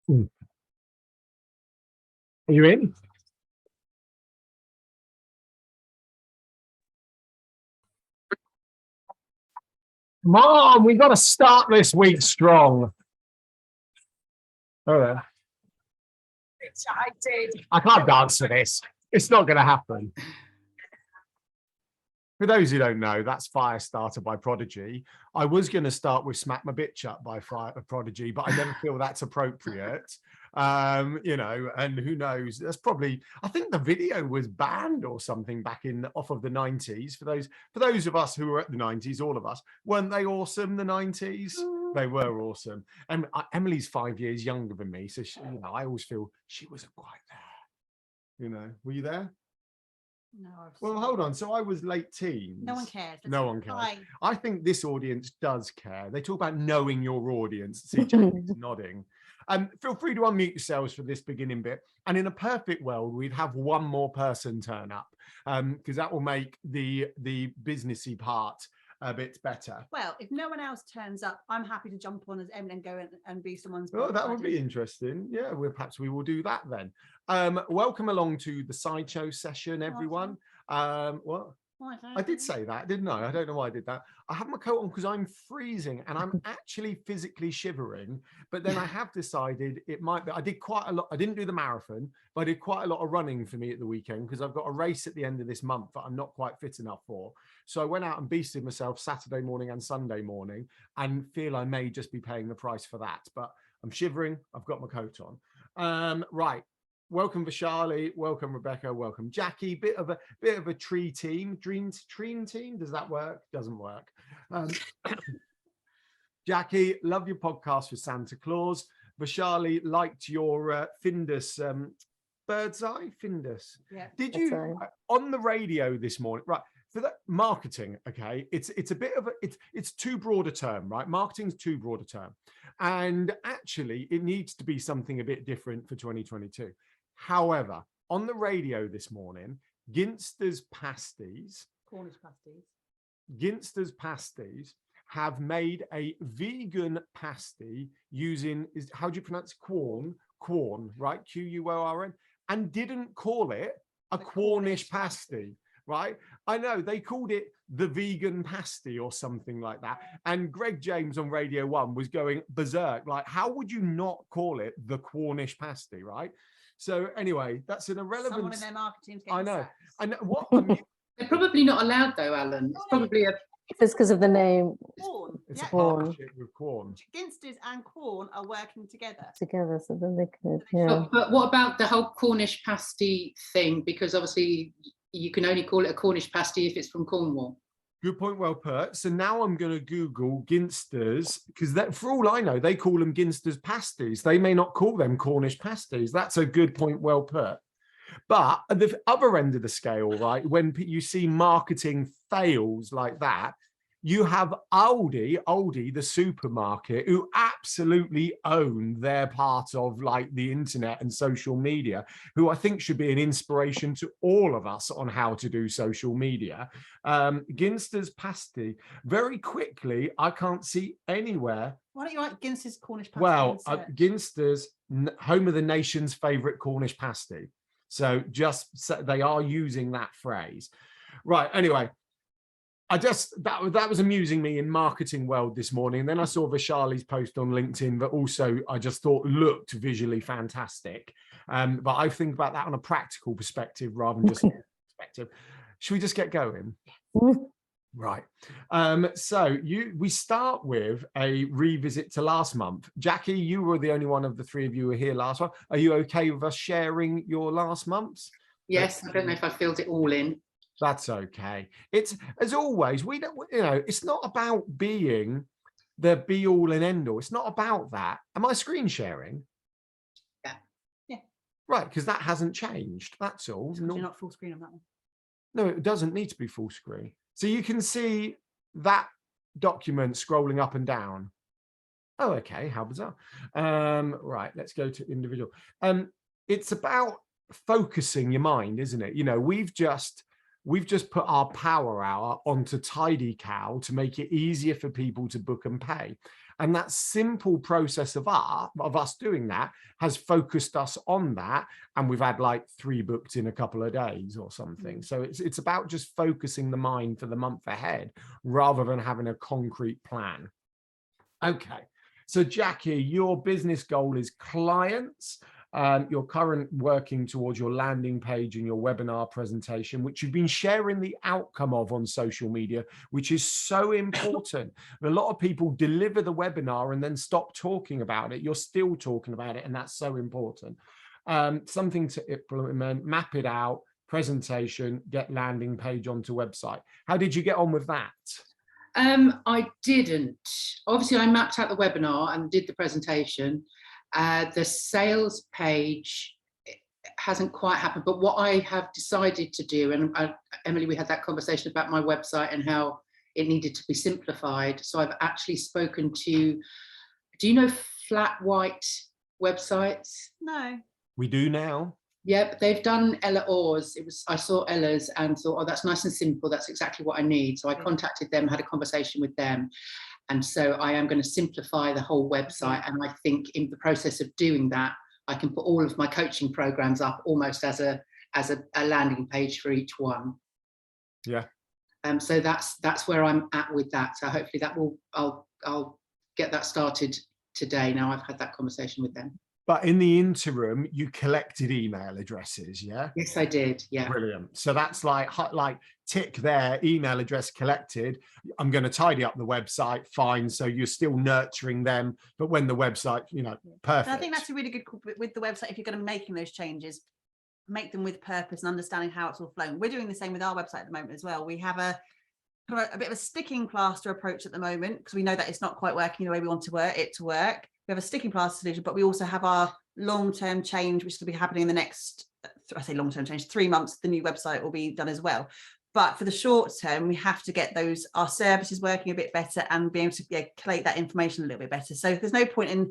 Are you in? Come on, we've got to start this week strong. Oh, yeah. I did. I can't dance to this. It's not going to happen. For those who don't know, that's Firestarter by Prodigy. I was going to start with Smack My Bitch Up by Prodigy, but I never feel that's appropriate. You know, and who knows? That's probably, I think the video was banned or something back in off of the 90s. For those of us who were at the 90s, all of us, weren't they awesome? The 90s, they were awesome. And Emily's 5 years younger than me, so she, you know, I always feel she wasn't quite there. You know, were you there? No. Well, hold on. So I was late teens. No one cares. No one cares. I think this audience does care. They talk about knowing your audience. See, Jackie's nodding. Feel free to unmute yourselves for this beginning bit. And in a perfect world, we'd have one more person turn up because that will make the businessy part a bit better. Well, if no one else turns up, I'm happy to jump on as Emily and go and be someone's. Oh, that would be interesting. Yeah, well, perhaps we will do that then. Welcome along to the Sideshow session, everyone. What? I did say that, didn't I? I don't know why I did that. I have my coat on because I'm freezing and I'm actually physically shivering. But then I have decided it might be. I did quite a lot. I didn't do the marathon, but I did quite a lot of running for me at the weekend because I've got a race at the end of this month that I'm not quite fit enough for. So I went out and beasted myself Saturday morning and Sunday morning and feel I may just be paying the price for that. But I'm shivering. I've got my coat on. Right. Welcome Vishali, welcome Rebecca, welcome Jackie. Bit of a tree team, dream team. Does that work? Doesn't work. Jackie, love your podcast for Santa Claus. Vishali liked your Findus bird's eye Findus. Yeah. Did you on the radio this morning? Right. For that marketing, okay, it's a bit of it's too broad a term, right? Marketing's too broad a term, and actually it needs to be something a bit different for 2022. However, on the radio this morning, Ginster's Pasties, Cornish pasties, Ginster's Pasties have made a vegan pasty using how do you pronounce corn, right? Quorn, and didn't call it a Cornish pasty. Right, I know they called it the vegan pasty or something like that, and Greg James on Radio 1 was going berserk, like how would you not call it the Cornish pasty, right? So anyway, that's an irrelevant. Someone in their marketing. I know. I know what. They're probably not allowed though, Alan. It's probably a. It's because of the name. Corn. It's a partnership with Corn. Ginsters and Corn are working together. So then they could. Yeah. But what about the whole Cornish pasty thing? Because obviously you can only call it a Cornish pasty if it's from Cornwall. Good point, well put. So now I'm going to Google Ginsters, because that, for all I know, they call them Ginsters pasties. They may not call them Cornish pasties. That's a good point, well put. But at the other end of the scale, right, when you see marketing fails like that, you have Aldi, the supermarket, who absolutely own their part of like the internet and social media, who I think should be an inspiration to all of us on how to do social media. Ginster's pasty, very quickly, I can't see anywhere. Why don't you write Ginster's Cornish pasty? Well, Ginster's, home of the nation's favorite Cornish pasty. So they are using that phrase. Right, anyway. That was amusing me in marketing world this morning. And then I saw Vishali's post on LinkedIn that also I just thought looked visually fantastic. But I think about that on a practical perspective rather than just perspective. Should we just get going? Right. So we start with a revisit to last month. Jackie, you were the only one of the three of you who were here last month. Are you okay with us sharing your last month's? Yes, I don't know if I filled it all in. That's okay. It's, as always, we don't, it's not about being the be all and end all. It's not about that. Am I screen sharing? Yeah. Right, because that hasn't changed. That's all. You're not full screen on that one. No, it doesn't need to be full screen. So you can see that document scrolling up and down. Oh, okay. How bizarre. Right, let's go to individual. It's about focusing your mind, isn't it? We've just we've just put our power hour onto Tidy Cow to make it easier for people to book and pay. And that simple process of us doing that has focused us on that. And we've had like 3 booked in a couple of days or something. So it's about just focusing the mind for the month ahead rather than having a concrete plan. Okay. So Jackie, your business goal is clients. You're currently working towards your landing page and your webinar presentation, which you've been sharing the outcome of on social media, which is so important. A lot of people deliver the webinar and then stop talking about it. You're still talking about it, and that's so important. Something to implement, map it out, presentation, get landing page onto website. How did you get on with that? I didn't. Obviously, I mapped out the webinar and did the presentation. The sales page hasn't quite happened, but what I have decided to do, and Emily, we had that conversation about my website and how it needed to be simplified. So I've actually spoken to, do you know flat white websites? No. We do now. Yep, they've done Ella Orr's. I saw Ella's and thought, oh, that's nice and simple. That's exactly what I need. So I contacted them, had a conversation with them. And so I am going to simplify the whole website. And I think in the process of doing that, I can put all of my coaching programs up almost as a landing page for each one. Yeah. So that's where I'm at with that. So hopefully that will, I'll get that started today. Now I've had that conversation with them. But in the interim, you collected email addresses, yeah? Yes, I did. Yeah. Brilliant. So that's like tick there, email address collected. I'm going to tidy up the website. Fine. So you're still nurturing them. But when the website, perfect. And I think that's a really good call with the website. If you're going to be making those changes, make them with purpose and understanding how it's all flowing. We're doing the same with our website at the moment as well. We have a bit of a sticking plaster approach at the moment because we know that it's not quite working the way we want it to work. We have a sticking plaster solution, but we also have our long-term change, which will be happening in the next, I say long-term change, 3 months, the new website will be done as well. But for the short term, we have to get our services working a bit better and be able to collate that information a little bit better. So there's no point in,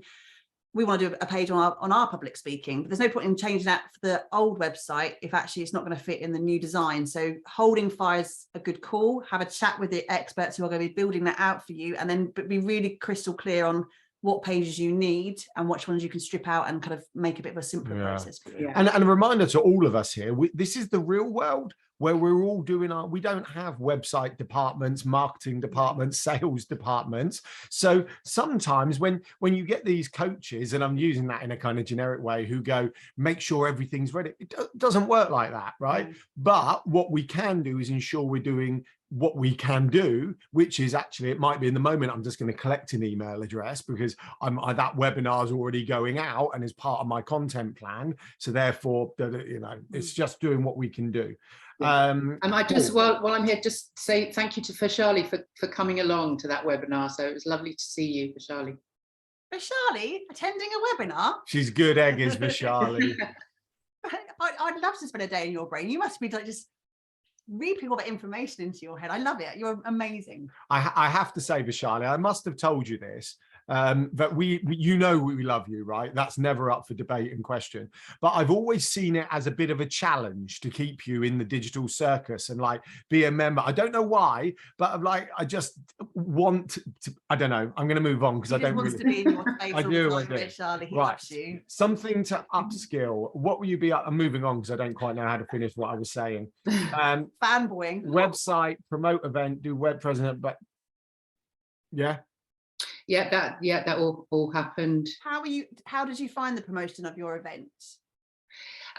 we want to do a page on our public speaking, but there's no point in changing that for the old website if actually it's not going to fit in the new design. So holding fire is a good call. Have a chat with the experts who are going to be building that out for you, and then be really crystal clear on what pages you need and which ones you can strip out and kind of make a bit of a simpler process for you. And a reminder to all of us here, this is the real world where we're all doing we don't have website departments, marketing departments, sales departments. So sometimes when you get these coaches, and I'm using that in a kind of generic way, who go, make sure everything's ready. It doesn't work like that, right? But what we can do is ensure we're doing what we can do, which is actually, it might be in the moment, I'm just going to collect an email address because that webinar is already going out and is part of my content plan. So therefore, it's just doing what we can do. And I just, while I'm here, just say thank you to Vishali for coming along to that webinar. So it was lovely to see you, Vishali. Vishali attending a webinar? She's good egg, is Vishali. I'd love to spend a day in your brain. You must be like just reaping all that information into your head. I love it. You're amazing. I have to say, Vishali, I must have told you this, that we love you, right? That's never up for debate and question. But I've always seen it as a bit of a challenge to keep you in the digital circus and be a member. I don't know why, but I just want to, I don't know. I'm going to move on because I don't really. To be in your space I do. Charlie, he right. loves you. Something to upskill. What will you be? I'm moving on because I don't quite know how to finish what I was saying. Fanboying. Website, promote event, do web president, but that all happened. How did you find the promotion of your event?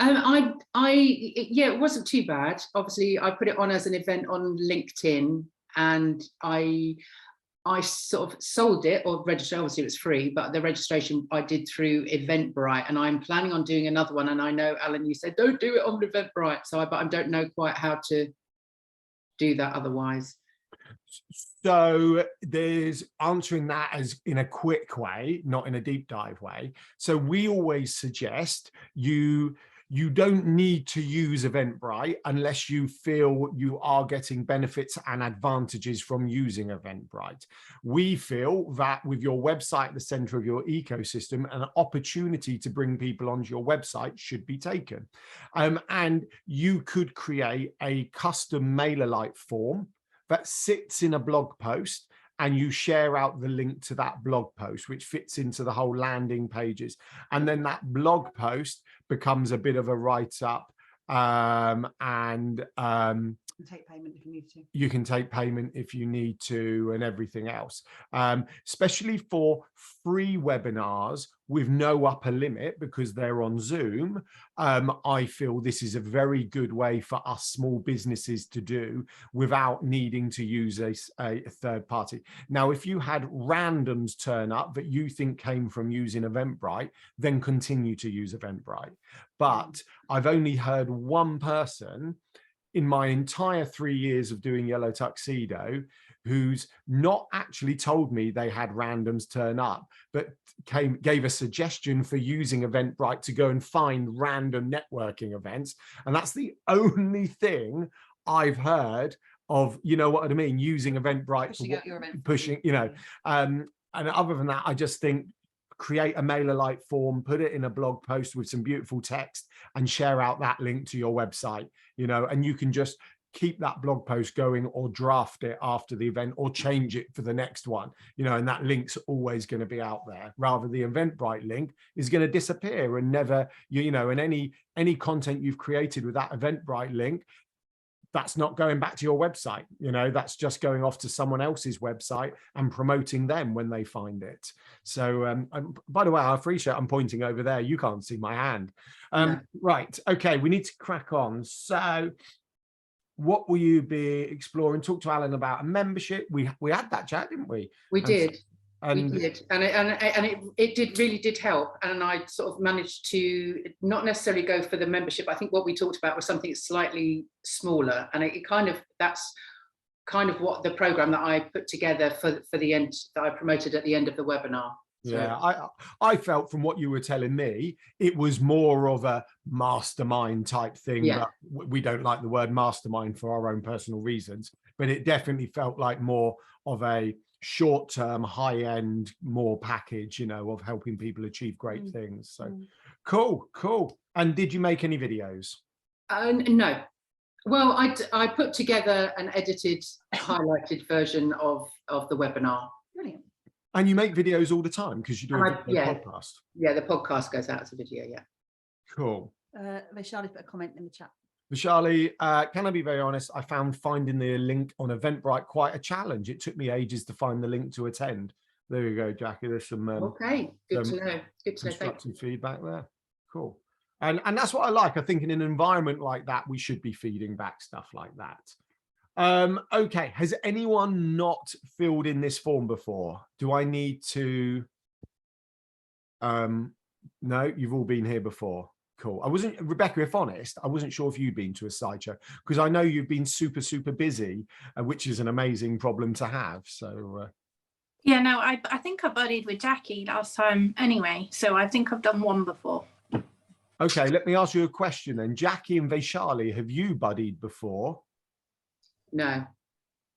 It wasn't too bad. Obviously I put it on as an event on LinkedIn, and I sort of sold it, or registered. Obviously it was free, but the registration I did through Eventbrite, and I'm planning on doing another one. And I know, Alan, you said don't do it on Eventbrite, but I don't know quite how to do that otherwise. So there's answering that as in a quick way, not in a deep dive way. So we always suggest you you don't need to use Eventbrite unless you feel you are getting benefits and advantages from using Eventbrite. We feel that with your website at the center of your ecosystem, an opportunity to bring people onto your website should be taken. And you could create a custom MailerLite form that sits in a blog post, and you share out the link to that blog post, which fits into the whole landing pages. And then that blog post becomes a bit of a write-up, Take payment if you need to. You can take payment if you need to, and everything else. Especially for free webinars with no upper limit because they're on Zoom, I feel this is a very good way for us small businesses to do without needing to use a third party. Now, if you had randoms turn up that you think came from using Eventbrite, then continue to use Eventbrite. But I've only heard one person in my entire 3 years of doing Yellow Tuxedo who's not actually told me they had randoms turn up, but gave a suggestion for using Eventbrite to go and find random networking events. And that's the only thing I've heard of, you know what I mean, using Eventbrite, Pushing out your event. pushing, you know, and other than that, I just think create a MailerLite form, put it in a blog post with some beautiful text, and share out that link to your website, you know, and you can just keep that blog post going or draft it after the event or change it for the next one, you know, and that link's always going to be out there. Rather, the Eventbrite link is going to disappear and never, you know, and any content you've created with that Eventbrite link, that's not going back to your website, you know, that's just going off to someone else's website and promoting them when they find it. So, by the way, I appreciate I'm pointing over there. You can't see my hand. No. Right. Okay. We need to crack on. So what will you be exploring? Talk to Alan about a membership. We had that chat, didn't we? We did. And we did, and it really did help. And I sort of managed to not necessarily go for the membership. I think what we talked about was something slightly smaller, and that's kind of what the program that I put together for the end, that I promoted at the end of the webinar. So, yeah, I felt from what you were telling me, it was more of a mastermind type thing. Yeah. But we don't like the word mastermind for our own personal reasons, but it definitely felt like more of a short-term, high-end, more package, you know, of helping people achieve great things. So cool. And did you make any videos? No. Well, I put together an edited, highlighted version of the webinar. Brilliant. And you make videos all the time because you do a video podcast. Yeah, the podcast goes out as a video. Yeah. Cool. Vaishali put a comment in the chat. Vishali, can I be very honest? I found finding the link on Eventbrite quite a challenge. It took me ages to find the link to attend. There you go, Jackie. There's some okay. Good to know. Good to know. Constructive feedback there. Cool. And that's what I like. I think in an environment like that, we should be feeding back stuff like that. Okay. Has anyone not filled in this form before? Do I need to? No, you've all been here before. Cool. I wasn't, Rebecca, if honest, I wasn't sure if you'd been to a sideshow because I know you've been super busy, which is an amazing problem to have. So yeah, no, I think I buddied with Jackie last time anyway, so I think I've done one before. Okay, let me ask you a question then. Jackie and Vaishali, have you buddied before? No.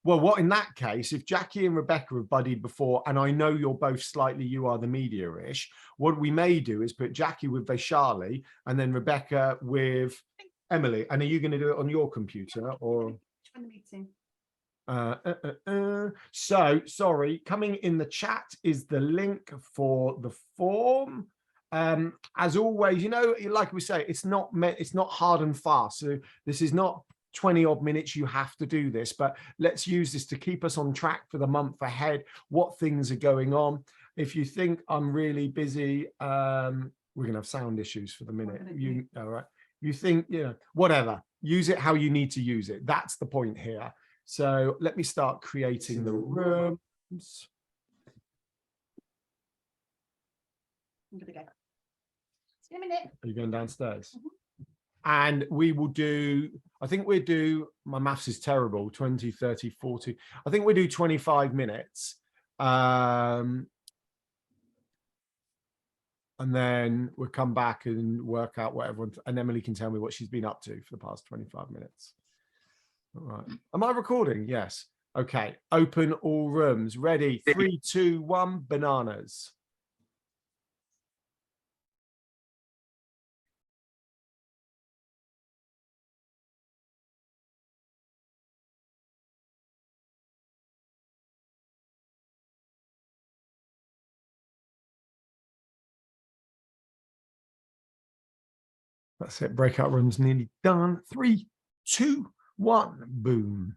Well, what in that case, if Jackie and Rebecca have buddied before, and I know you're both slightly, you are the media-ish, what we may do is put Jackie with Vaishali and then Rebecca with Emily. And are you going to do it on your computer or? Join the meeting. So, sorry, coming in the chat is the link for the form. As always, you know, like we say, it's not hard and fast. So this is not 20 odd minutes you have to do this, but let's use this to keep us on track for the month ahead, what things are going on. If you think I'm really busy, we're gonna have sound issues for the minute. All right, you think, you know, whatever, use it how you need to use it. That's the point here. So let me start creating the rooms. I'm gonna go. See you in a minute. Are you going downstairs? And we will do, I think we'll do, my maths is terrible, 20, 30, 40. I think we'll do 25 minutes. and then we'll come back and work out what everyone, and Emily can tell me what she's been up to for the past 25 minutes. All right. Am I recording? Yes. Okay. Open all rooms. Ready? 3, 2, 1. Bananas. That's it. Breakout rooms nearly done. 3, 2, 1. Boom.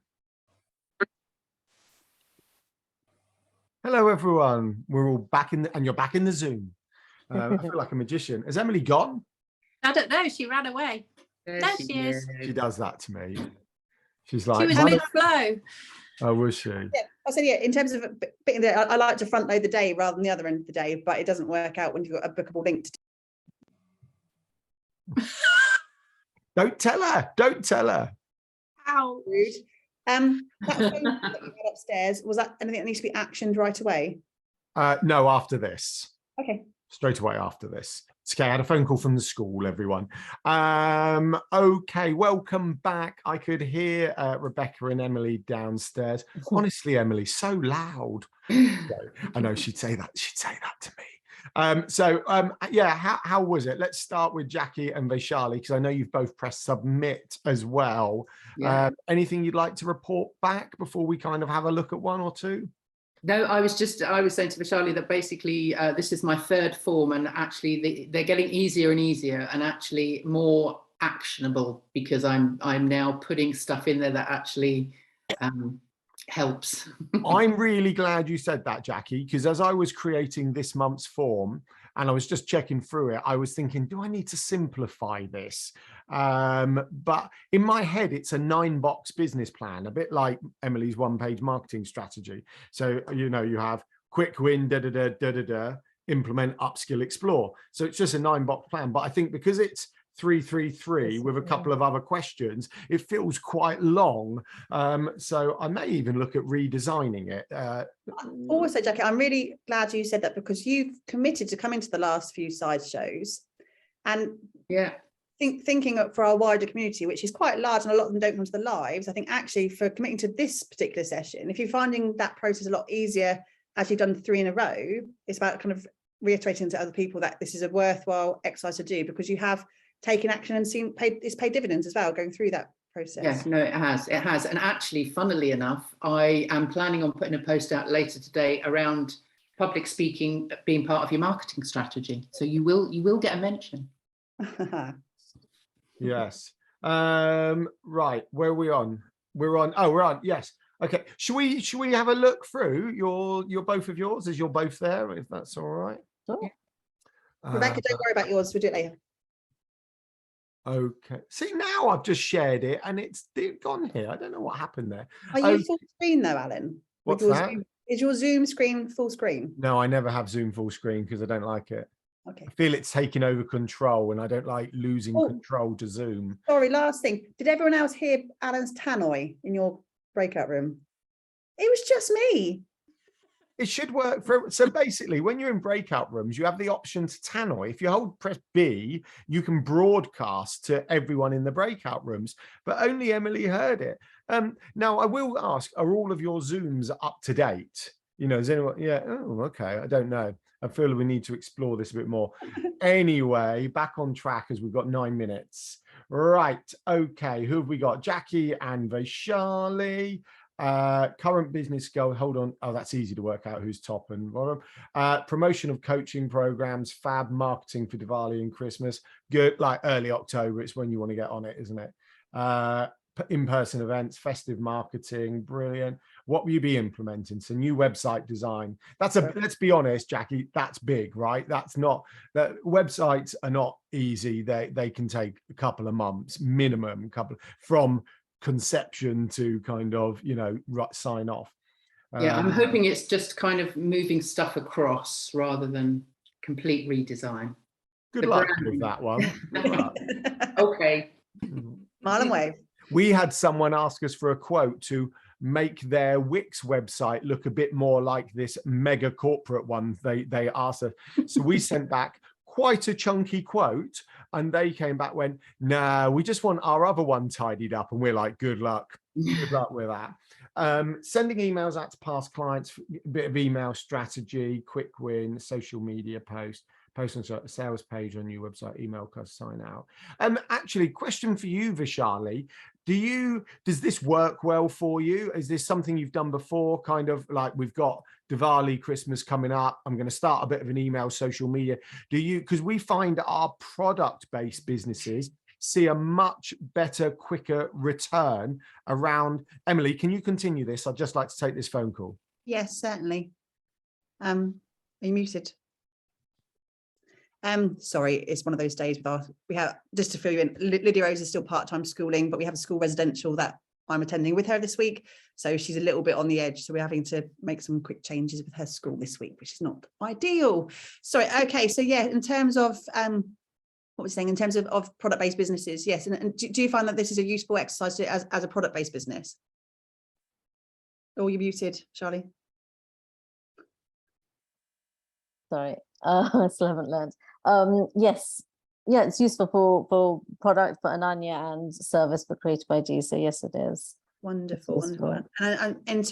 Hello, everyone. We're all back in, and you're back in the Zoom. I feel like a magician. Has Emily gone? I don't know. She ran away. There she is. She does that to me. She's like, She was mid-flow. Oh, was she? Yeah, I said, yeah, in terms of bit there, I like to front load the day rather than the other end of the day, but it doesn't work out when you've got a bookable link to. Don't tell her. Don't tell her. Ow. Rude. That phone that you had upstairs, was that anything that needs to be actioned right away? No, after this. Okay. Straight away after this. It's okay. I had a phone call from the school, everyone. Okay, welcome back. I could hear Rebecca and Emily downstairs. Honestly, Emily, so loud. I know she'd say that. She'd say that to me. Yeah, how was it? Let's start with Jackie and Vaishali, because I know you've both pressed submit as well. Yeah. Anything you'd like to report back before we kind of have a look at one or two? No, I was saying to Vaishali that basically this is my third form, and actually they're getting easier and easier, and actually more actionable, because I'm now putting stuff in there that actually helps. I'm really glad you said that, Jackie, because as I was creating this month's form and I was just checking through it, I was thinking, do I need to simplify this? But in my head, it's a 9-box business plan, a bit like Emily's 1-page marketing strategy. So, you know, you have quick win, implement, upskill, explore. So it's just a 9-box plan. But I think because it's 333 with a couple of other questions, it feels quite long. So I may even look at redesigning it. Also, Jackie, I'm really glad you said that, because you've committed to coming to the last few Sideshows, and yeah, thinking for our wider community, which is quite large, and a lot of them don't come to the lives. I think actually for committing to this particular session, if you're finding that process a lot easier as you've done 3 in a row, it's about kind of reiterating to other people that this is a worthwhile exercise to do, because you have taken action and it's paid dividends as well going through that process. Yes, no, it has. And actually, funnily enough, I am planning on putting a post out later today around public speaking being part of your marketing strategy. So you will get a mention. Yes. Right, where are we on? We're on. Yes. Okay. Should we have a look through your both of yours, as you're both there, if that's all right? Sure. Rebecca, don't worry about yours, we'll do it later. Okay. See, now I've just shared it and it's gone here. I don't know what happened there. Are you full screen though, Alan? What's that? Is your Zoom screen full screen? No, I never have Zoom full screen because I don't like it. Okay. I feel it's taking over control and I don't like losing control to Zoom. Sorry, last thing. Did everyone else hear Alan's tannoy in your breakout room? It was just me. It should work for, so basically when you're in breakout rooms, you have the option to tannoy. If you press B, you can broadcast to everyone in the breakout rooms, but only Emily heard it. Now I will ask, are all of your Zooms up to date? You know, is anyone, yeah, oh, okay, I don't know. I feel we need to explore this a bit more. Anyway, back on track as we've got 9 minutes. Right, okay, who have we got? Jackie and Vaishali. Current business goal, hold on. Oh, that's easy to work out who's top and bottom. Promotion of coaching programs, fab marketing for Diwali and Christmas. Good, like early October, it's when you want to get on it, isn't it? In-person events, festive marketing, brilliant. What will you be implementing? So new website design. That's a, let's be honest, Jackie, that's big, right? That's not, that websites are not easy. They can take a couple of months, minimum, from conception to kind of, you know, sign off. Yeah, I'm hoping it's just kind of moving stuff across rather than complete redesign. Good luck with that one. Okay. Smile and wave. We had someone ask us for a quote to make their Wix website look a bit more like this mega corporate one they asked us. So we sent back quite a chunky quote, and they came back, went, no, we just want our other one tidied up. And we're like, good luck with that. Sending emails out to past clients, a bit of email strategy, quick win, social media post on a sales page on your website, email customer sign out. Actually, question for you, Vishali. Does this work well for you? Is this something you've done before? Kind of like, we've got Diwali, Christmas coming up, I'm going to start a bit of an email, social media. Because we find our product-based businesses see a much better, quicker return around. Emily, can you continue this? I'd just like to take this phone call. Yes, certainly. Are you muted? Sorry, it's one of those days we have, just to fill you in, Lydia Rose is still part-time schooling, but we have a school residential that I'm attending with her this week. So she's a little bit on the edge. So we're having to make some quick changes with her school this week, which is not ideal. Sorry. Okay. So yeah, in terms of, what we're saying, in terms of product-based businesses, yes. And do you find that this is a useful exercise as a product-based business? Oh, you're muted, Charlie. Sorry, I still haven't learned. Yes, yeah, it's useful for product for Ananya and service for Creative ID. So yes, it is. Wonderful, wonderful. And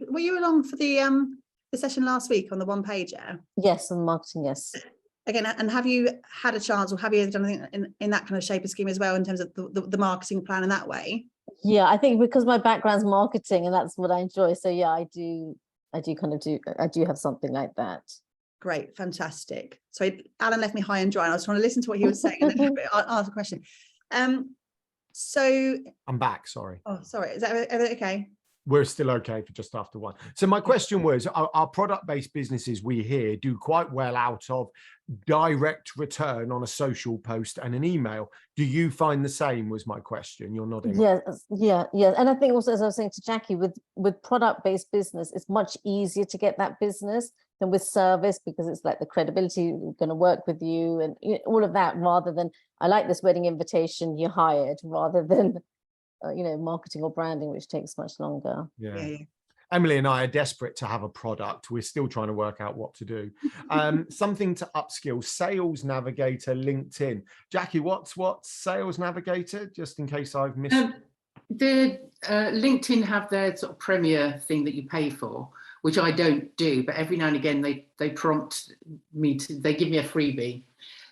were you along for the session last week on the one pager? Yes, and marketing, yes. Again, and have you had a chance, or have you done anything in that kind of shape of scheme as well, in terms of the marketing plan in that way? Yeah, I think because my background's marketing and that's what I enjoy. So yeah, I do have something like that. Great, fantastic. So Alan left me high and dry, and I was trying to listen to what he was saying and then I'll ask a question. So I'm back, sorry. Oh, sorry, is that okay? We're still okay for just after one. So my question was, our product-based businesses we hear do quite well out of direct return on a social post and an email. Do you find the same, was my question? You're nodding. Yeah. And I think also, as I was saying to Jackie, with product-based business, it's much easier to get that business than with service, because it's like the credibility, going to work with you and all of that, rather than, I like this wedding invitation, you're hired, rather than marketing or branding, which takes much longer. Yeah. Emily and I are desperate to have a product. We're still trying to work out what to do. Something to upskill, Sales Navigator, LinkedIn. Jackie, what's Sales Navigator? Just in case I've missed. The LinkedIn have their sort of premier thing that you pay for, which I don't do, but every now and again they prompt me they give me a freebie.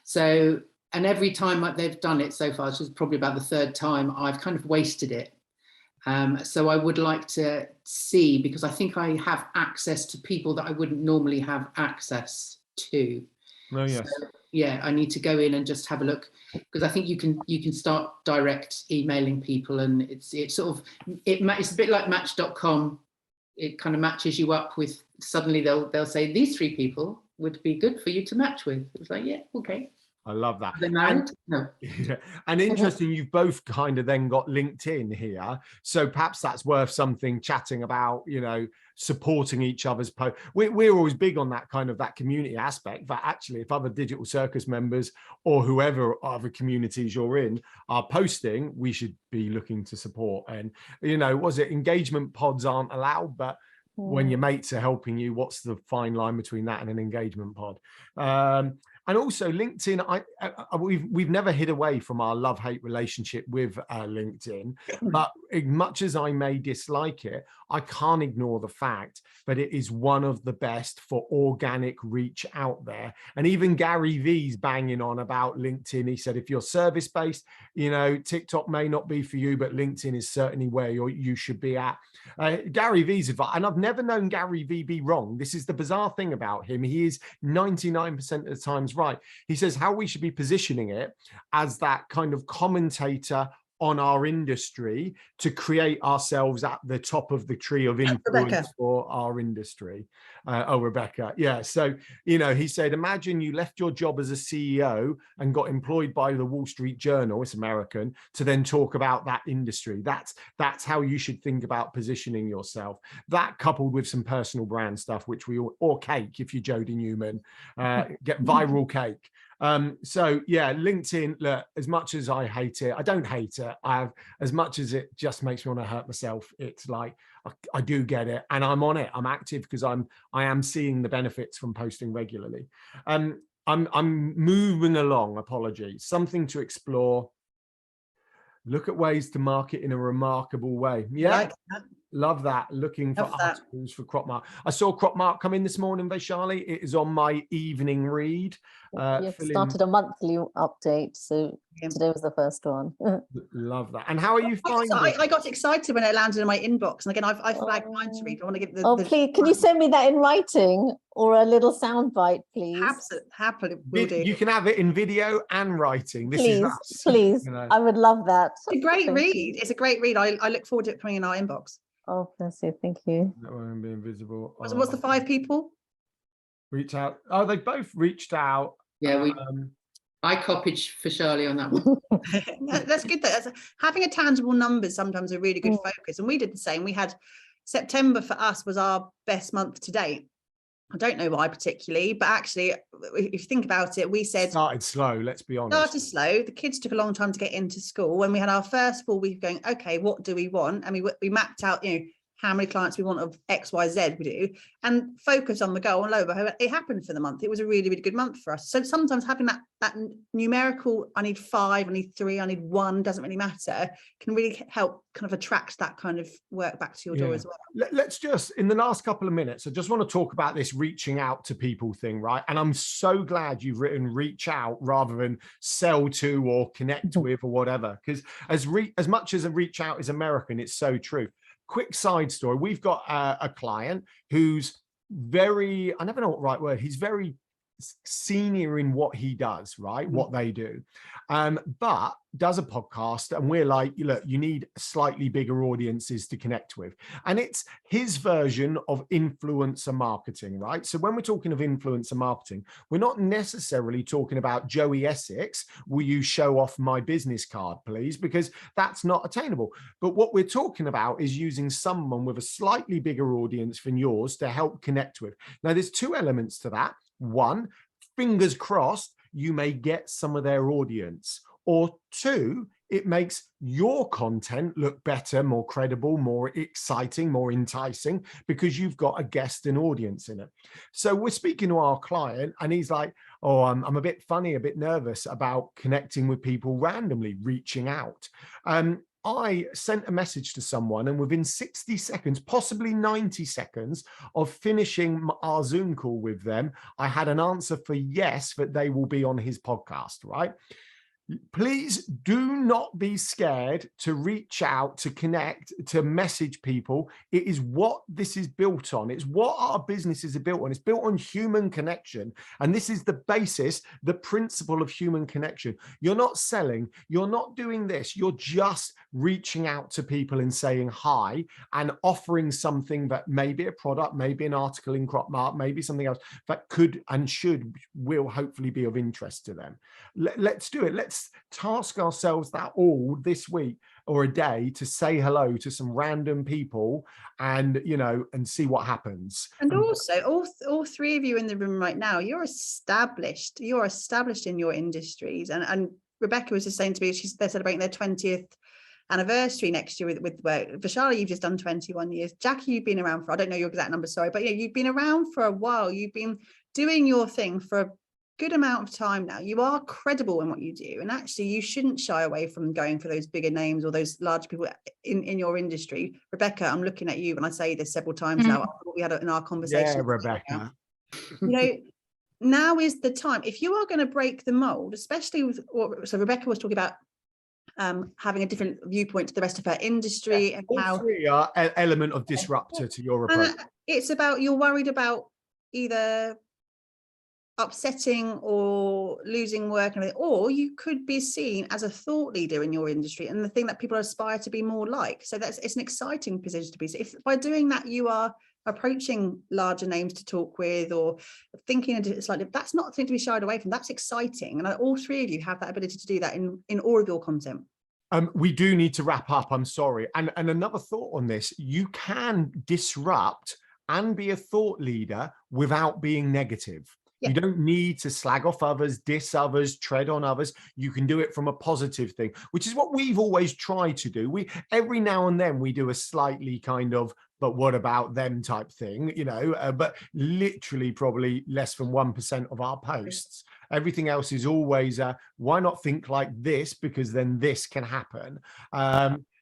So, and every time they've done it so far, which is probably about the third time, I've kind of wasted it. So I would like to see, because I think I have access to people that I wouldn't normally have access to. Oh, yes. So, yeah, I need to go in and just have a look, because I think you can start direct emailing people, and it's a bit like Match.com. It kind of matches you up with, suddenly they'll say these 3 people would be good for you to match with. It's like, yeah, okay. I love that. They're married? No. Yeah. And interesting, you've both kind of then got LinkedIn here. So perhaps that's worth something chatting about, supporting each other's post. We're always big on that kind of that community aspect. But actually, if other Digital Circus members or whoever other communities you're in are posting, we should be looking to support. And, was it engagement pods aren't allowed, but when your mates are helping you, what's the fine line between that and an engagement pod? And also LinkedIn, we've never hid away from our love-hate relationship with LinkedIn, but as much as I may dislike it, I can't ignore the fact that it is one of the best for organic reach out there. And even Gary V's banging on about LinkedIn. He said, if you're service-based, TikTok may not be for you, but LinkedIn is certainly where you should be at. Gary V's advice, and I've never known Gary V be wrong. This is the bizarre thing about him. He is 99% of the times right. He says how we should be positioning it as that kind of commentator on our industry to create ourselves at the top of the tree of influence for our industry. Rebecca. Yeah. So, he said, imagine you left your job as a CEO and got employed by the Wall Street Journal, it's American, to then talk about that industry. That's how you should think about positioning yourself. That coupled with some personal brand stuff, which or cake, if you're Jodie Newman, get viral cake. So yeah, LinkedIn, look, as much as I hate it, I don't hate it. As much as it just makes me want to hurt myself, it's like, I do get it, and I'm on it. I'm active because I am seeing the benefits from posting regularly. I'm moving along. Apologies. Something to explore. Look at ways to market in a remarkable way. Yeah. Like that. Love that. Looking for Love that. articles for Crop Mark. I saw Crop Mark come in this morning, Vaishali. It is on my evening read. You've started a monthly update, so today was the first one. Love that. And how are you finding? I got excited when it landed in my inbox, and again, I flagged mine to read. I want to give the. Oh, please, can you send me that in writing or a little soundbite, please? Happily, will do. You can have it in video and writing. This please, is us, please. I would love that. It's a great Thank read. you. It's a great read. I look forward to it coming in our inbox. Oh, bless you. Thank you. That won't be invisible. What's the 5 people? Reach out. Oh, they both reached out. Yeah, I copied for Charlie on that one. That's good. Having a tangible number is sometimes a really good focus. And we did the same. We had September for us was our best month to date. I don't know why particularly, but actually, if you think about it, we said started slow. Let's be honest. Started slow. The kids took a long time to get into school. When we had our first full week going, okay, what do we want? And we mapped out, how many clients we want of X, Y, Z we do, and focus on the goal and lower. It happened for the month. It was a really, really good month for us. So sometimes having that numerical, I need 5, I need 3, I need 1, doesn't really matter, can really help kind of attract that kind of work back to your door as well. Let's just, in the last couple of minutes, I just want to talk about this reaching out to people thing, right? And I'm so glad you've written reach out rather than sell to or connect with or whatever, because as much as a reach out is American, it's so true. Quick side story. We've got a client who's very, I never know what right word, he's very senior in what he does, right? What they do, but does a podcast, and we're like, look, you need slightly bigger audiences to connect with, and it's his version of influencer marketing, right? So when we're talking of influencer marketing, we're not necessarily talking about Joey Essex, will you show off my business card please, because that's not attainable. But what we're talking about is using someone with a slightly bigger audience than yours to help connect with. Now there's 2 elements to that. 1, fingers crossed, you may get some of their audience, or 2, it makes your content look better, more credible, more exciting, more enticing, because you've got a guest and audience in it. So we're speaking to our client and he's like, oh, I'm a bit funny, a bit nervous about connecting with people randomly, reaching out. I sent a message to someone, and within 60 seconds, possibly 90 seconds of finishing our Zoom call with them, I had an answer for yes, that they will be on his podcast, right? Please do not be scared to reach out, to connect, to message people. It is what this is built on. It's what our businesses are built on. It's built on human connection. And this is the basis, the principle of human connection. You're not selling. You're not doing this. You're just reaching out to people and saying hi and offering something that may be a product, maybe an article in Crop Mark, maybe something else that could and will hopefully be of interest to them. Let's do it. Let's task ourselves that all this week or a day to say hello to some random people and and see what happens. And also all 3 of you in the room right now, you're established in your industries, and Rebecca was just saying to me, they're celebrating their 20th anniversary next year with work. Vaishali, you've just done 21 years. Jackie, you've been around for, I don't know your exact number, sorry, but you've been around for a while. You've been doing your thing for a good amount of time now. You are credible in what you do, and actually you shouldn't shy away from going for those bigger names or those large people in your industry. Rebecca, I'm looking at you, and I say this several times now. We had it in our conversation. Yeah, Rebecca. Now is the time. If you are going to break the mold, especially with so Rebecca was talking about having a different viewpoint to the rest of her industry, and how 3 are an element of disruptor to your approach. It's about, you're worried about either upsetting or losing work, or you could be seen as a thought leader in your industry and the thing that people aspire to be more like. So it's an exciting position to be. So if by doing that you are approaching larger names to talk with or thinking slightly, that's not something to be shied away from. That's exciting, and all 3 of you have that ability to do that in all of your content. We do need to wrap up, I'm sorry. And another thought on this, you can disrupt and be a thought leader without being negative. You don't need to slag off others, diss others, tread on others. You can do it from a positive thing, which is what we've always tried to do. Every now and then we do a slightly kind of but what about them type thing, you know, but literally probably less than 1% of our posts. Everything else is always, why not think like this? Because then this can happen.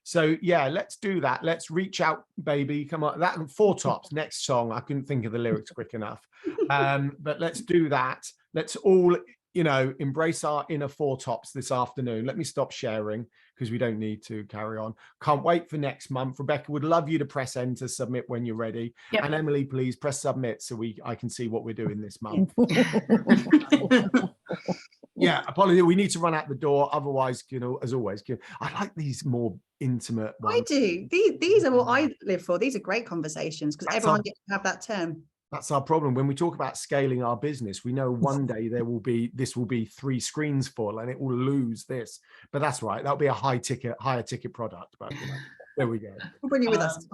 So yeah, let's do that. Let's reach out, baby. Come on, that and Four Tops, next song. I couldn't think of the lyrics quick enough. But let's do that. Let's all, you know, embrace our inner Four Tops this afternoon. Let me stop sharing because we don't need to carry on. Can't wait for next month. Rebecca, would love you to press enter, submit when you're ready. Yep. And Emily, please press submit so I can see what we're doing this month. Yeah, apologies. We need to run out the door. Otherwise, you know, as always, I like these more intimate ones. I do. These are what I live for. These are great conversations because everyone gets to have that term. That's our problem. When we talk about scaling our business, we know one day this will be 3 screens full and it will lose this. But that's right. That'll be a higher ticket product. But you know, there we go. We'll bring you with us.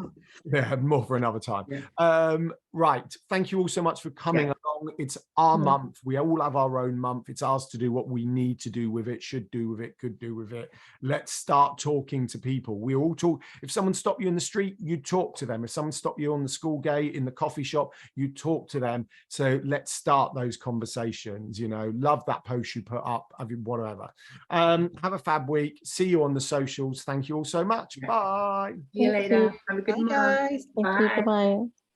Yeah, more for another time. Yeah. Right. Thank you all so much for coming along. It's our month. We all have our own month. It's ours to do what we need to do with it, should do with it, could do with it. Let's start talking to people. We all talk. If someone stopped you in the street, you talk to them. If someone stopped you on the school gate, in the coffee shop, you talk to them. So let's start those conversations. You know, love that post you put up. I mean, whatever. Have a fab week. See you on the socials. Thank you all so much. Bye. See you later. Have a good Bye, month. guys. Thank you. Bye-bye.